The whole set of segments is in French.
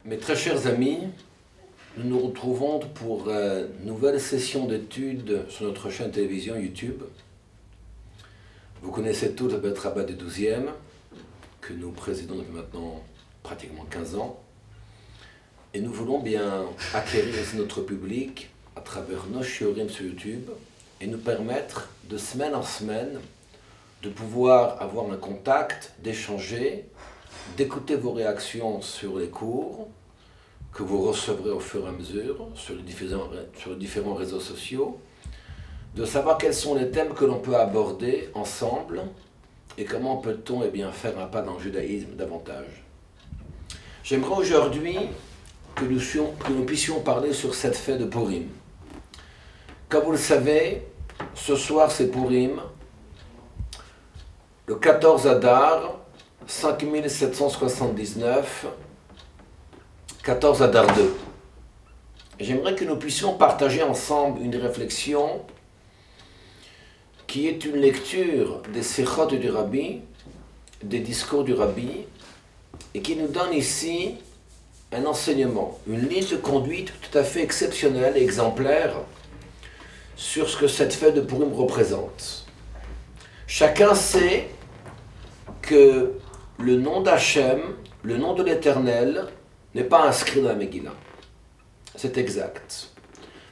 Mes très chers amis, nous nous retrouvons pour une nouvelle session d'études sur notre chaîne télévision YouTube. Vous connaissez tous le Bet Rabbah du 12e, que nous présidons depuis maintenant pratiquement 15 ans. Et nous voulons bien acquérir aussi notre public à travers nos shiurim sur YouTube et nous permettre de semaine en semaine de pouvoir avoir un contact, d'échanger, d'écouter vos réactions sur les cours que vous recevrez au fur et à mesure sur les différents réseaux sociaux, de savoir quels sont les thèmes que l'on peut aborder ensemble et comment peut-on faire un pas dans le judaïsme davantage. J'aimerais aujourd'hui que nous puissions parler sur cette fête de Purim. Comme vous le savez, ce soir c'est Purim, le 14 Adar, 5779, 14 Adar 2. J'aimerais que nous puissions partager ensemble une réflexion qui est une lecture des Sechot du Rabbi, des discours du Rabbi, et qui nous donne ici un enseignement, une ligne de conduite tout à fait exceptionnelle et exemplaire sur ce que cette fête de Purim représente. Chacun sait que le nom d'Hachem, le nom de l'Éternel, n'est pas inscrit dans la Megillah. C'est exact.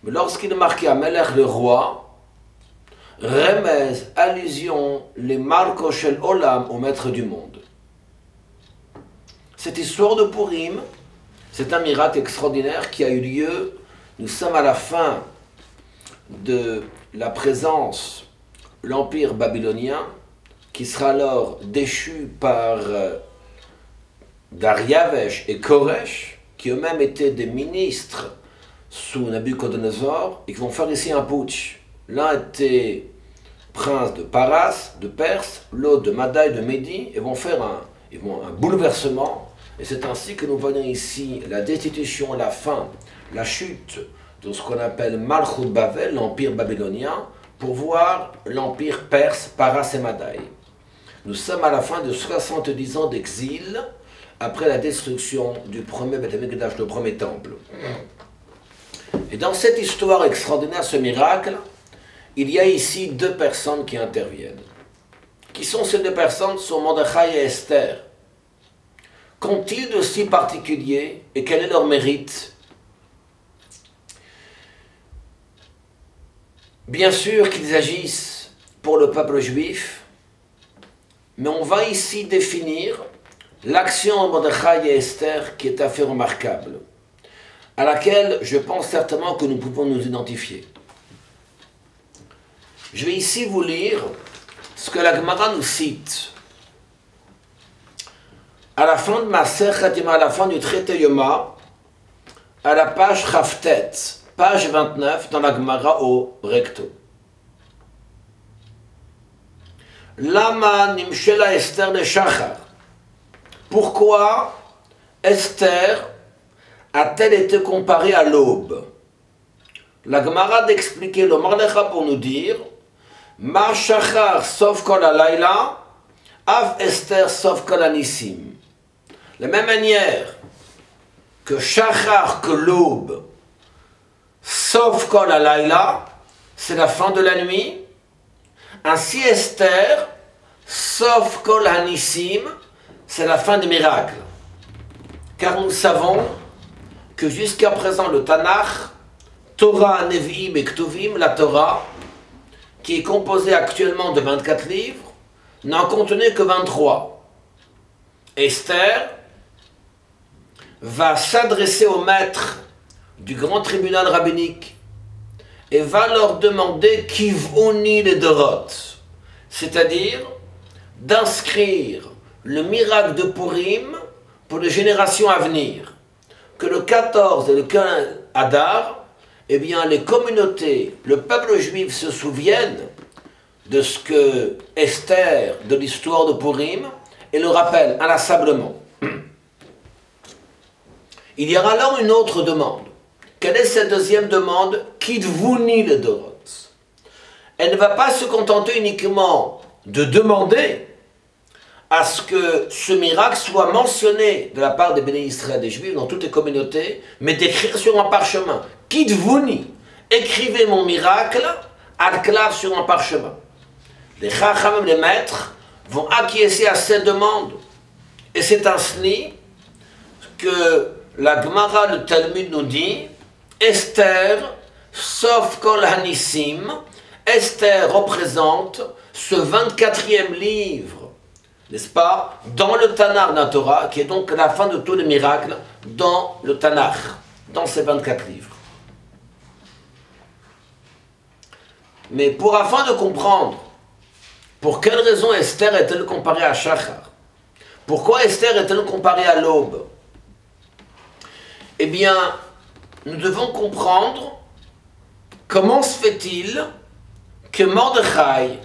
Mais lorsqu'il est marqué à Melech le roi, remez, allusion, les Malko Shel Olam, au maître du monde. Cette histoire de Purim, c'est un miracle extraordinaire qui a eu lieu. Nous sommes à la fin de la présence, l'empire babylonien, qui sera alors déchu par Dariavesh et Koresh, qui eux-mêmes étaient des ministres sous Nabucodonosor, et qui vont faire ici un putsch. L'un était prince de Paras, de Perse, l'autre de Madaï, de Médie, et vont faire un bouleversement. Et c'est ainsi que nous voyons ici la destitution, la fin, la chute de ce qu'on appelle Malchut Bavel, l'empire babylonien, pour voir l'empire perse, Paras et Madaï. Nous sommes à la fin de 70 ans d'exil, après la destruction du premier Beth Amikdash, le premier temple. Et dans cette histoire extraordinaire, ce miracle, il y a ici deux personnes qui interviennent. Qui sont ces deux personnes? Ce sont Mordechai et Esther. Qu'ont-ils de si particulier et quel est leur mérite? Bien sûr qu'ils agissent pour le peuple juif, mais on va ici définir l'action de Mordechai et Esther qui est à fait remarquable, à laquelle je pense certainement que nous pouvons nous identifier. Je vais ici vous lire ce que la Gemara nous cite. À la fin de Masechet Yoma, à la fin du traité Yoma, à la page Chavtet, page 29, dans la Gemara au recto. Lama nimshela Esther de Shachar. Pourquoi Esther a-t-elle été comparée à l'aube? La Gemara d'expliquer le Mordechai pour nous dire Ma Shachar sauf kol halayla, Av Esther sauf kol hanissim. De la même manière que Shachar, que l'aube, sauf kol halayla, c'est la fin de la nuit. Ainsi Esther, sauf kol hanissim, c'est la fin des miracles. Car nous savons que jusqu'à présent le Tanakh, Torah, Nevi'im et Ktuvim, la Torah, qui est composée actuellement de 24 livres, n'en contenait que 23. Esther va s'adresser au maître du grand tribunal rabbinique et va leur demander Kiv'oni les Dorot, c'est-à-dire d'inscrire le miracle de Purim pour les générations à venir. Que le 14 et le 15 Adar, les communautés, le peuple juif se souviennent de ce que Esther, de l'histoire de Purim, et le rappelle inlassablement. Il y aura alors une autre demande. Quelle est cette deuxième demande? Kidvuni le Dorot. Elle ne va pas se contenter uniquement de demander à ce que ce miracle soit mentionné de la part des béné Israël, des Juifs, dans toutes les communautés, mais d'écrire sur un parchemin. Kitvuni, écrivez mon miracle, al-klav sur un parchemin. Les chachamim, les maîtres, vont acquiescer à cette demande. Et c'est ainsi que la Gemara, le Talmud nous dit, Esther, sauf Kol Hanissim, Esther représente ce 24e livre, n'est-ce pas, dans le Tanakh d'un Torah, qui est donc la fin de tous les miracles dans le Tanakh, dans ces 24 livres. Mais afin de comprendre pour quelle raison Esther est-elle comparée à Shachar, pourquoi Esther est-elle comparée à l'aube, eh bien, nous devons comprendre comment se fait-il que Mordechai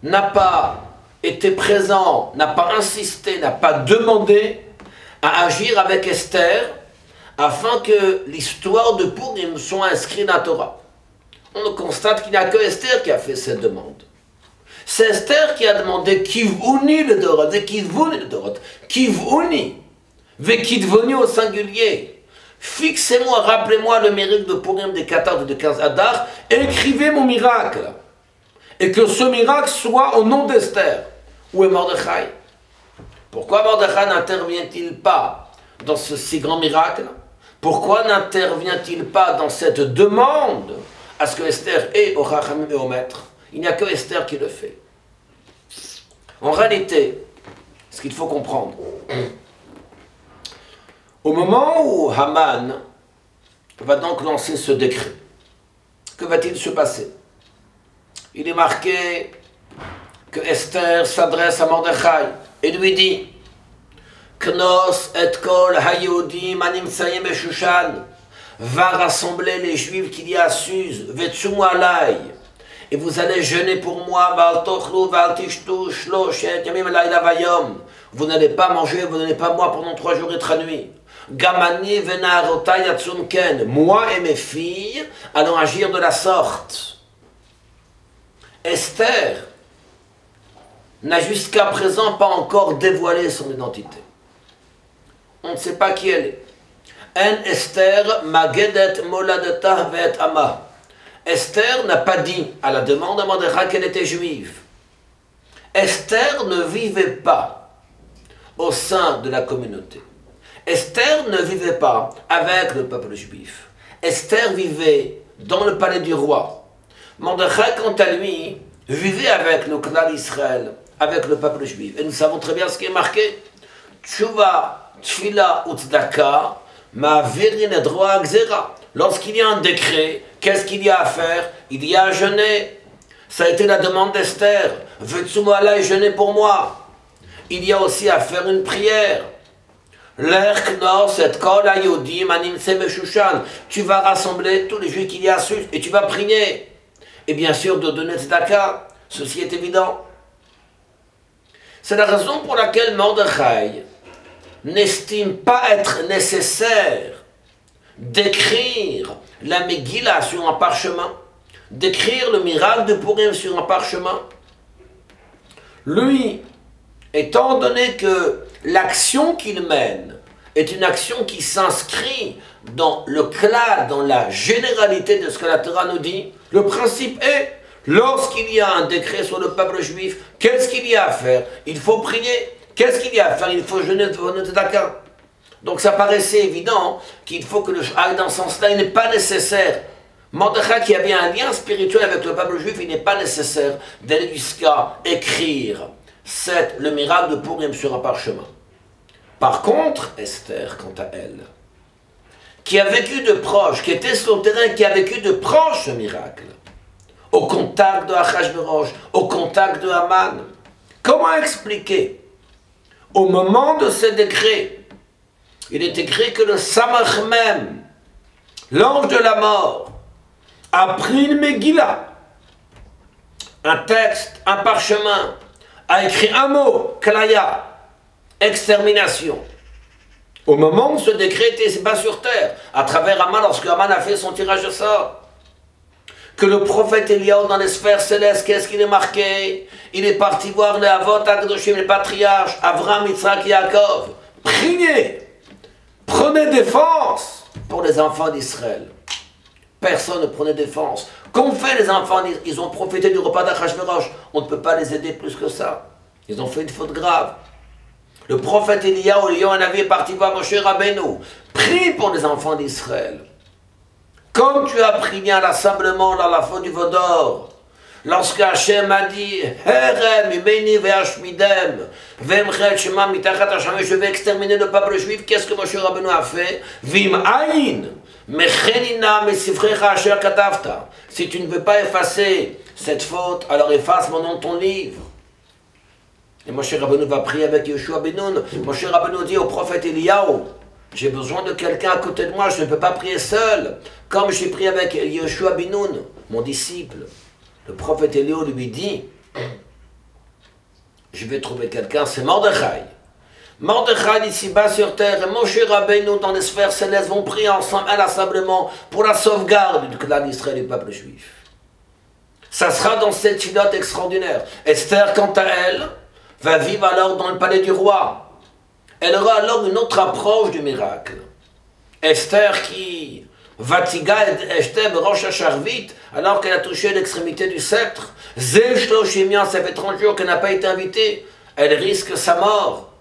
n'a pas été présent, n'a pas insisté, n'a pas demandé à agir avec Esther afin que l'histoire de Purim soit inscrite dans la Torah. On constate qu'il n'y a que Esther qui a fait cette demande. C'est Esther qui a demandé Kivuni le Dorot, Kivuni le Dorot, Kivuni, Vekidvoni au singulier. Fixez-moi, rappelez-moi le miracle de Purim des 14 et de 15 Adar, écrivez mon miracle. Et que ce miracle soit au nom d'Esther. Où est Mordechai? Pourquoi Mordechai n'intervient-il pas dans ce si grand miracle? Pourquoi n'intervient-il pas dans cette demande à ce que Esther ait au Chachamim et au maître? Il n'y a que Esther qui le fait. En réalité, ce qu'il faut comprendre, au moment où Haman va donc lancer ce décret, que va-t-il se passer? Il est marqué que Esther s'adresse à Mordechai et lui dit Knos et kol hayodim animsayim beshushan, va rassembler les Juifs qu'il y a à Suse, vetsumu alay, et vous allez jeûner pour moi, val tochlu val tishtu shloshet yamim layla vayom, vous n'allez pas manger, vous n'allez pas boire pendant 3 jours et 3 nuits. Gamani venarotai yatsumken, moi et mes filles allons agir de la sorte. Esther n'a jusqu'à présent pas encore dévoilé son identité. On ne sait pas qui elle est. En Esther magedet moladetah ve'et ama. Esther n'a pas dit à la demande à Mordechai qu'elle était juive. Esther ne vivait pas au sein de la communauté. Esther ne vivait pas avec le peuple juif. Esther vivait dans le palais du roi. Mordechai, quant à lui, vivait avec le clan d'Israël, avec le peuple juif. Et nous savons très bien ce qui est marqué. Tshuva, Tfila, Utzdaka, Ma'avirin et droit Gzera. Lorsqu'il y a un décret, qu'est-ce qu'il y a à faire? Il y a à jeûner. Ça a été la demande d'Esther. Vetsumu alay, jeûner pour moi. Il y a aussi à faire une prière. Tu vas rassembler tous les juifs qu'il y a à Suse et tu vas prier. Et bien sûr de donner tzedaka. Ceci est évident. C'est la raison pour laquelle Mordechai n'estime pas être nécessaire d'écrire la Megillah sur un parchemin, d'écrire le miracle de Purim sur un parchemin. Lui, étant donné que l'action qu'il mène est une action qui s'inscrit dans le clan, dans la généralité de ce que la Torah nous dit, le principe est, lorsqu'il y a un décret sur le peuple juif, qu'est-ce qu'il y a à faire? Il faut prier. Qu'est-ce qu'il y a à faire? Il faut jeûner de tzedaka. Donc ça paraissait évident qu'il faut que le aille dans ce sens-là, il n'est pas nécessaire. Mordechai qui avait un lien spirituel avec le peuple juif, il n'est pas nécessaire d'aller jusqu'à écrire le miracle de Purim sur un parchemin. Par contre, Esther, quant à elle, qui a vécu de proche, qui était sur le terrain, qui a vécu de proche ce miracle, au contact de Achashverosh, au contact de Haman, comment expliquer, au moment de ce décret, il est écrit que le Samach même, l'ange de la mort, a pris une Megillah, un texte, un parchemin, a écrit un mot, Klaya, extermination. Au moment où ce décret était bas sur terre, à travers Haman, lorsque Haman a fait son tirage de sort, que le prophète Eliyahu dans les sphères célestes, qu'est-ce qu'il est marqué? Il est parti voir les Avot HaKadoshim, les patriarches, Avraham, Yitzhak, Yaakov. Priez, prenez défense pour les enfants d'Israël. Personne ne prenait défense. Qu'ont fait les enfants? Ils ont profité du repas d'Achashverosh. On ne peut pas les aider plus que ça. Ils ont fait une faute grave. Le prophète Eliyahu, est parti voir Moshe Rabbeinu. Prie pour les enfants d'Israël. Comme tu as prié inlassablement dans la faute du Vaudor, lorsque Hachem a dit Herem, Imeni ve'ashmidem, ve'emchel shema mitachat hashem, je vais exterminer le peuple juif, qu'est-ce que Moshe Rabbeinu a fait? Vim ayin, mechelina mesifrecha asher katavta. Si tu ne veux pas effacer cette faute, alors efface mon nom de ton livre. Et Moshe Rabbeinu va prier avec Yoshua ben Nun. Moshe Rabbeinu dit au prophète Eliyahu, j'ai besoin de quelqu'un à côté de moi, je ne peux pas prier seul. Comme j'ai prié avec Yoshua ben Nun, mon disciple. Le prophète Eliyahu lui dit, je vais trouver quelqu'un, c'est Mordechai. Mordechai ici-bas sur terre et Moshe Rabbeinu dans les sphères célestes vont prier ensemble inlassablement pour la sauvegarde du clan d'Israël et du peuple juif. Ça sera dans cette chilote extraordinaire. Esther, quant à elle, va vivre alors dans le palais du roi. Elle aura alors une autre approche du miracle. Esther qui vatiga Esther Rosh Hasharvit, alors qu'elle a touché l'extrémité du sceptre. Zéchloshimian, ça fait 30 jours qu'elle n'a pas été invitée. Elle risque sa mort.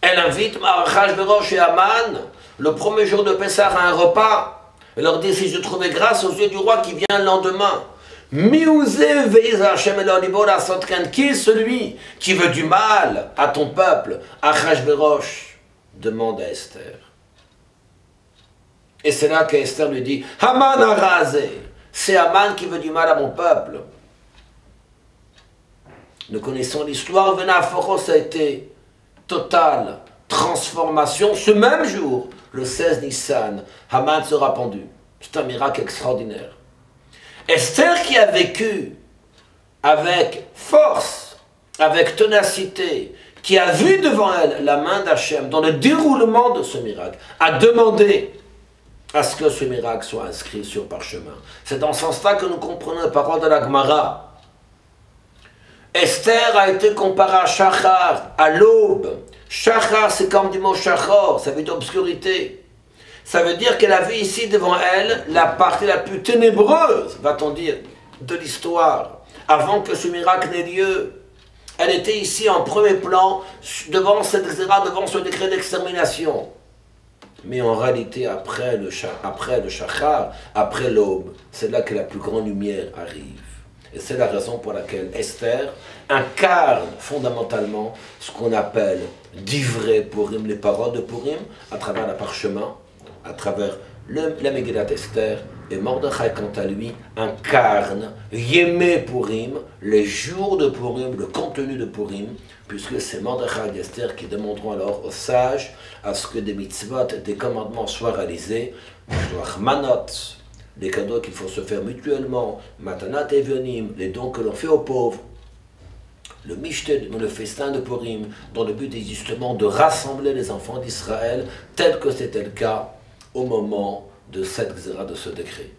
Elle invite Achashverosh et Haman le premier jour de Pessah à un repas. Elle leur dit, si je trouvais grâce aux yeux du roi qui vient le lendemain. Qui est celui qui veut du mal à ton peuple? Achashverosh demande à Esther. Et c'est là qu'Esther lui dit, Haman a rasé. C'est Haman qui veut du mal à mon peuple. Nous connaissons l'histoire, Venaphoros a été totale transformation. Ce même jour, le 16 Nissan, Haman sera pendu. C'est un miracle extraordinaire. Esther qui a vécu avec force, avec ténacité, qui a vu devant elle la main d'Hachem dans le déroulement de ce miracle, a demandé à ce que ce miracle soit inscrit sur parchemin. C'est dans ce sens-là que nous comprenons les paroles de la Gemara. Esther a été comparée à Shachar, à l'aube. Shachar, c'est comme du mot Shachor, ça veut dire obscurité. Ça veut dire qu'elle avait ici devant elle la partie la plus ténébreuse, va-t-on dire, de l'histoire, avant que ce miracle n'ait lieu. Elle était ici en premier plan, devant ce décret d'extermination. Mais en réalité, après le Shachar, après l'aube, c'est là que la plus grande lumière arrive. Et c'est la raison pour laquelle Esther incarne fondamentalement ce qu'on appelle d'ivré Purim, les paroles de Purim, à travers la parchemin, à travers la Megillat Esther, et Mordechai, quant à lui, incarne Yemé Purim, les jours de Purim, le contenu de Purim, puisque c'est Mordechai et Esther qui demanderont alors aux sages à ce que des mitzvot, des commandements soient réalisés, manot, les cadeaux qu'il faut se faire mutuellement, matanat evionim, les dons que l'on fait aux pauvres, le mishté, le festin de Purim, dont le but est justement de rassembler les enfants d'Israël, tel que c'était le cas au moment de cette xéra, de ce décret.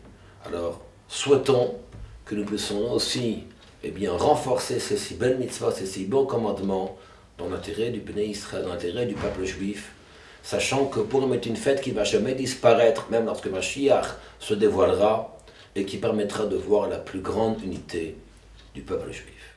Alors, souhaitons que nous puissions aussi renforcer ces si belles mitzvahs, ces si beaux commandements dans l'intérêt du Bnei Israël, dans l'intérêt du peuple juif, sachant que Purim est une fête qui ne va jamais disparaître, même lorsque Mashiach se dévoilera, et qui permettra de voir la plus grande unité du peuple juif.